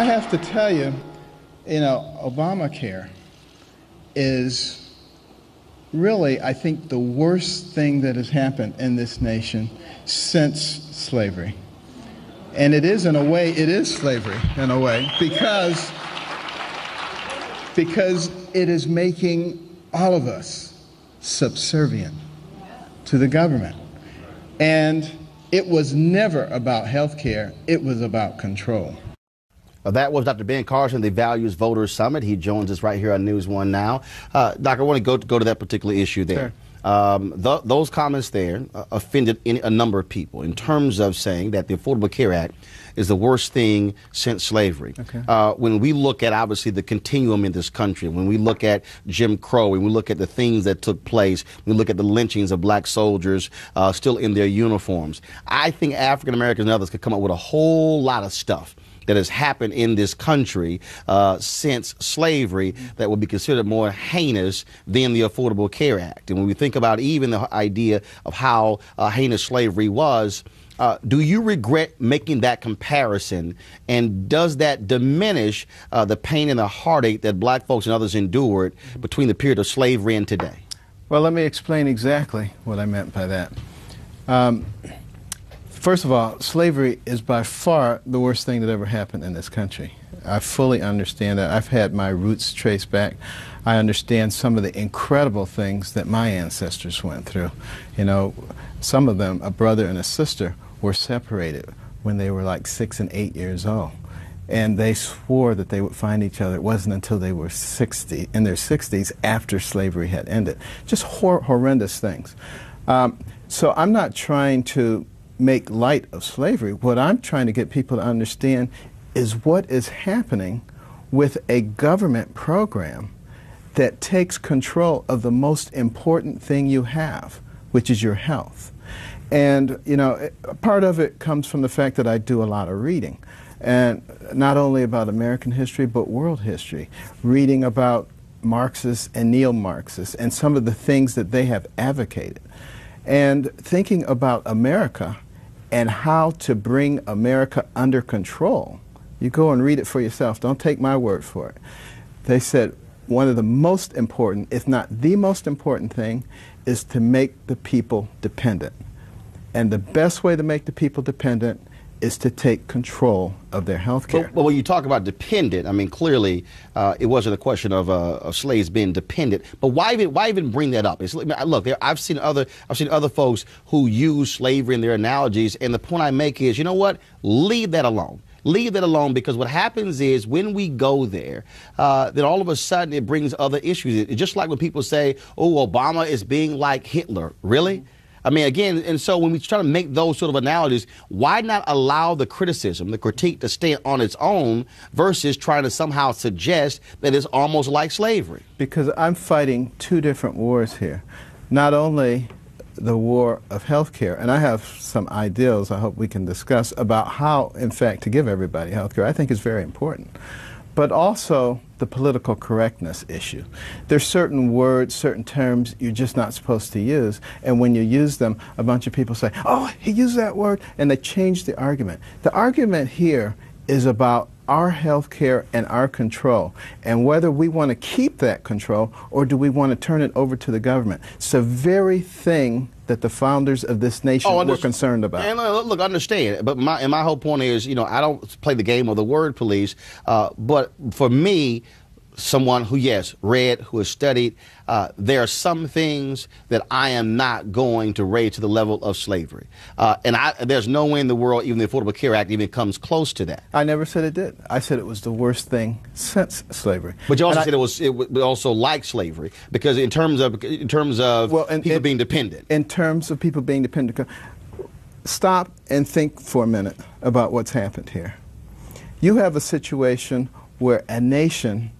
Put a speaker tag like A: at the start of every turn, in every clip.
A: I have to tell you, Obamacare is really, I think, the worst thing that has happened in this nation since slavery. And it is, in a way, it is slavery, in a way, because it is making all of us subservient to the government. And it was never about health care, it was about control.
B: That was Dr. Ben Carson, the Values Voters Summit. He joins us right here on News One now. Doctor, I want to go to that particular issue there. Sure. Those comments there offended a number of people in terms of saying that the Affordable Care Act is the worst thing since slavery. Okay. When we look at, obviously, the continuum in this country, when we look at Jim Crow, when we look at the things that took place, we look at the lynchings of black soldiers still in their uniforms, I think African Americans and others could come up with a whole lot of stuff that has happened in this country since slavery that would be considered more heinous than the Affordable Care Act. And when we think about even the idea of how heinous slavery was, do you regret making that comparison? And does that diminish the pain and the heartache that black folks and others endured between the period of slavery and today?
A: Well, let me explain exactly what I meant by that. First of all, slavery is by far the worst thing that ever happened in this country. I fully understand that. I've had my roots traced back. I understand some of the incredible things that my ancestors went through. Some of them, a brother and a sister, were separated when they were like 6 and 8 years old. And they swore that they would find each other. It wasn't until they were in their 60s after slavery had ended. Just horrendous things. So I'm not trying to make light of slavery. What I'm trying to get people to understand is what is happening with a government program that takes control of the most important thing you have, which is your health. And, part of it comes from the fact that I do a lot of reading, and not only about American history, but world history, reading about Marxists and neo-Marxists and some of the things that they have advocated, and thinking about America and how to bring America under control. You go and read it for yourself. Don't take my word for it. They said one of the most important, if not the most important thing, is to make the people dependent. And the best way to make the people dependent is to take control of their health care.
B: Well, when you talk about dependent, I mean, clearly it wasn't a question of slaves being dependent. But why even bring that up? Look, I've seen other folks who use slavery in their analogies, and the point I make is, you know what? Leave that alone. Leave that alone, because what happens is when we go there, then all of a sudden it brings other issues. It's just like when people say, oh, Obama is being like Hitler. Really? I mean, again, and so when we try to make those sort of analogies, why not allow the criticism, the critique to stand on its own versus trying to somehow suggest that it's almost like slavery?
A: Because I'm fighting two different wars here. Not only the war of health care, and I have some ideals I hope we can discuss about how, in fact, to give everybody health care. I think is very important. But also the political correctness issue. There's certain words, certain terms you're just not supposed to use, and when you use them, a bunch of people say, oh, he used that word, and they change the argument. The argument here is about our health care and our control, and whether we want to keep that control or do we want to turn it over to the government. It's the very thing that the founders of this nation were concerned about.
B: And look, understand, but my whole point is, I don't play the game of the word police, but for me, someone who, yes, read, who has studied, there are some things that I am not going to raise to the level of slavery. And there's no way in the world, even the Affordable Care Act even comes close to that.
A: I never said it did. I said it was the worst thing since slavery.
B: But you also said it was also like slavery, because in terms of people being dependent.
A: In terms of people being dependent, stop and think for a minute about what's happened here. You have a situation where a nation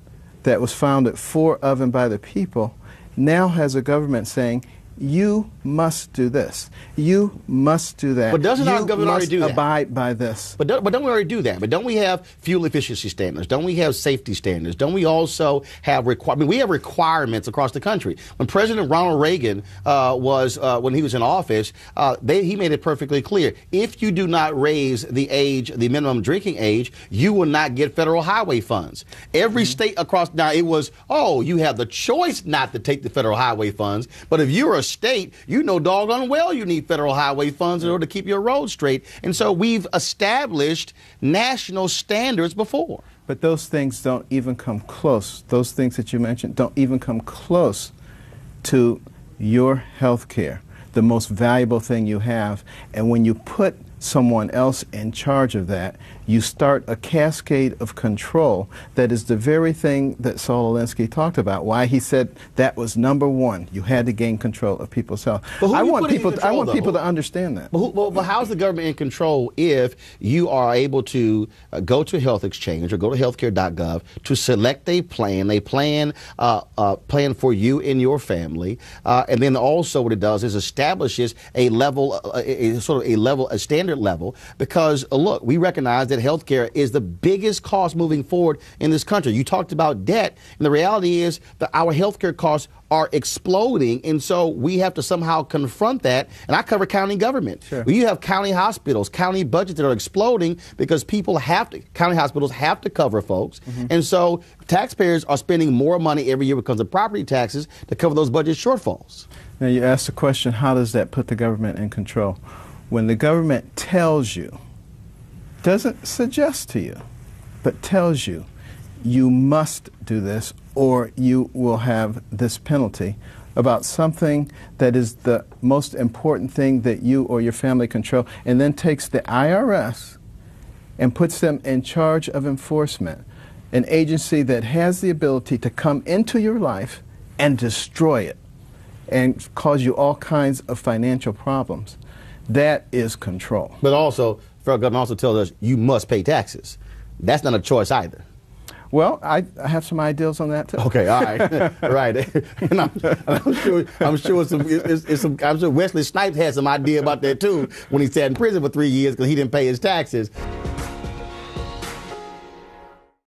A: that was founded for, of, and by the people now has a government saying, you must do this. You must do that.
B: But doesn't our government already do that?
A: You must abide by this.
B: But don't we already do that? But don't we have fuel efficiency standards? Don't we have safety standards? Don't we also have we have requirements across the country. When President Ronald Reagan when he was in office, he made it perfectly clear: if you do not raise the minimum drinking age, you will not get federal highway funds. Every state across now it was, you have the choice not to take the federal highway funds, but if you're a state, you know doggone well you need federal highway funds in order to keep your roads straight. And so we've established national standards before.
A: But those things don't even come close. Those things that you mentioned don't even come close to your health care, the most valuable thing you have. And when you put someone else in charge of that, you start a cascade of control that is the very thing that Saul Alinsky talked about, why he said that was number one. You had to gain control of people's health. I want people to understand that.
B: But how's the government in control if you are able to go to Health Exchange or go to healthcare.gov to select a plan for you and your family, and then also what it does is establishes a standard level, because look, we recognize that healthcare is the biggest cost moving forward in this country. You talked about debt, and the reality is that our healthcare costs are exploding, and so we have to somehow confront that. And I cover county government.
A: Sure.
B: You have county hospitals, county budgets that are exploding because county hospitals have to cover folks. And so taxpayers are spending more money every year because of property taxes to cover those budget shortfalls.
A: Now you asked the question, how does that put the government in control? When the government tells you, doesn't suggest to you, but tells you, you must do this or you will have this penalty about something that is the most important thing that you or your family control, and then takes the IRS and puts them in charge of enforcement, an agency that has the ability to come into your life and destroy it and cause you all kinds of financial problems. That is control.
B: But also, federal government also tells us you must pay taxes. That's not a choice either.
A: Well, I have some ideas on that too.
B: Okay, all right, right. And I'm sure Wesley Snipes had some idea about that too when he sat in prison for 3 years because he didn't pay his taxes.